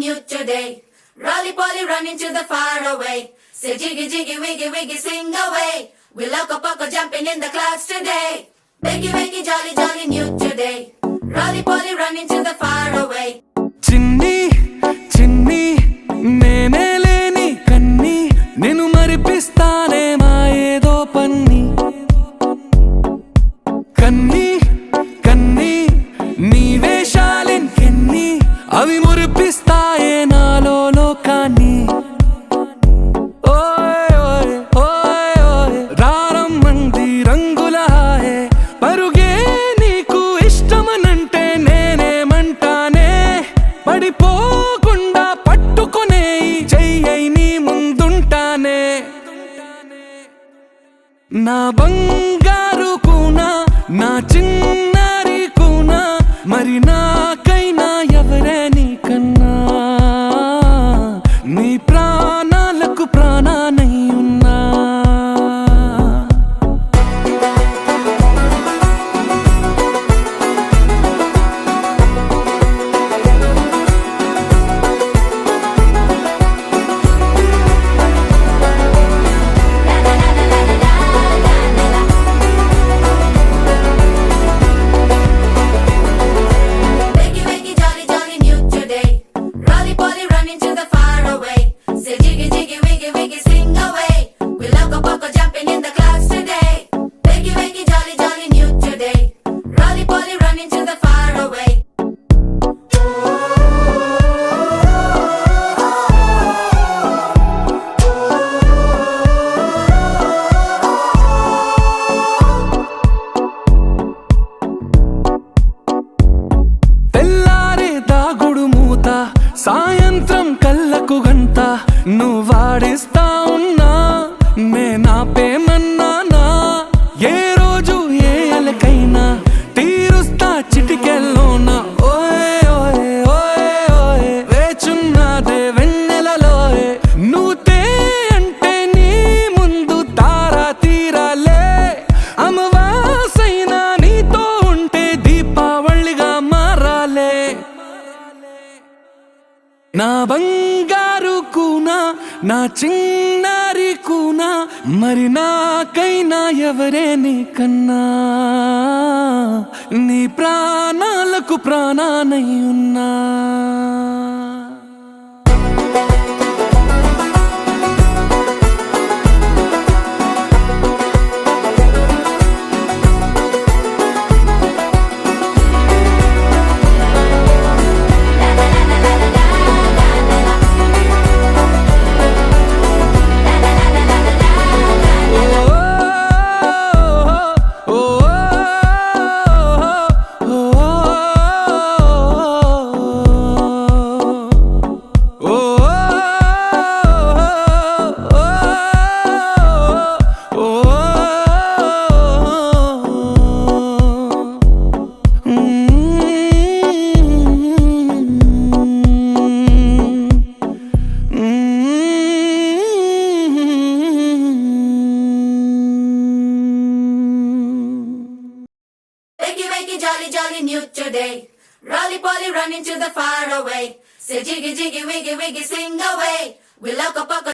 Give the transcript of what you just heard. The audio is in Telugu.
new today. Rolly poly running to the far away. Say jiggy jiggy wiggy wiggy sing away. We loco poco jumping in the clouds today. Wakey wakey jolly jolly new today. Rolly poly running to the far away. చిన్ని చిన్ని నేనే లేని కన్ని నేను మరిపిస్తానే మా ఏదో పన్ని కన్ని కన్ని నీ వేషాలెన్ని అవి మురిపిస్తాయే నాలో లోకాన్ని ఓయ్ ఓయ్ ఓయ్ ఓయ్ రారమ్మంది రంగుల హాయే పరుగే నీకు ఇష్టమనంటే నేనేమంటానే పడిపోకుండా పట్టుకునే చెయ్యై నీ ముందుంటానే నా బంగారు కూనా నా చిన్నారి కూనా మరి నాకైనా ఎవరే నీకన్నా నీ ప్రాణాలకు ప్రాణానై ఉన్నా Wakey wakey jolly jolly new today. Rolly poly running to the far away. Say jiggy jiggy wiggy wiggy sing away. We loco poco jumping in the clouds today. Wakey wakey jolly jolly new today. Rolly poly running to the far away. తెల్లారే దాగుడు మూత సాయంత్రం కళ్ళకు గంట నువ్వాడిస్తా ఉన్నా నేనాపేమన్నానా ఏ రోజు ఏ అలకైనా తీరుస్తా చిటికెల్లోనా ఓయ్ ఓయ్ ఓయ్ ఓయ్ వేచున్నదే వెన్నెలలోయే నువ్వుతే అంటే నీ ముందు తారా తీరాలే అమవాసైనా నీతో ఉంటే దీపావళిగా మారాలే నా బంగారు కూనా నా చిన్నారి కూనా మరి నాకైనా ఎవరే నీకన్నా నీ ప్రాణాలకు ప్రాణానై ఉన్నా Wakey wakey jolly jolly new today. Rolly poly running to the far away. Say jiggy jiggy wiggy wiggy sing away. We loco poco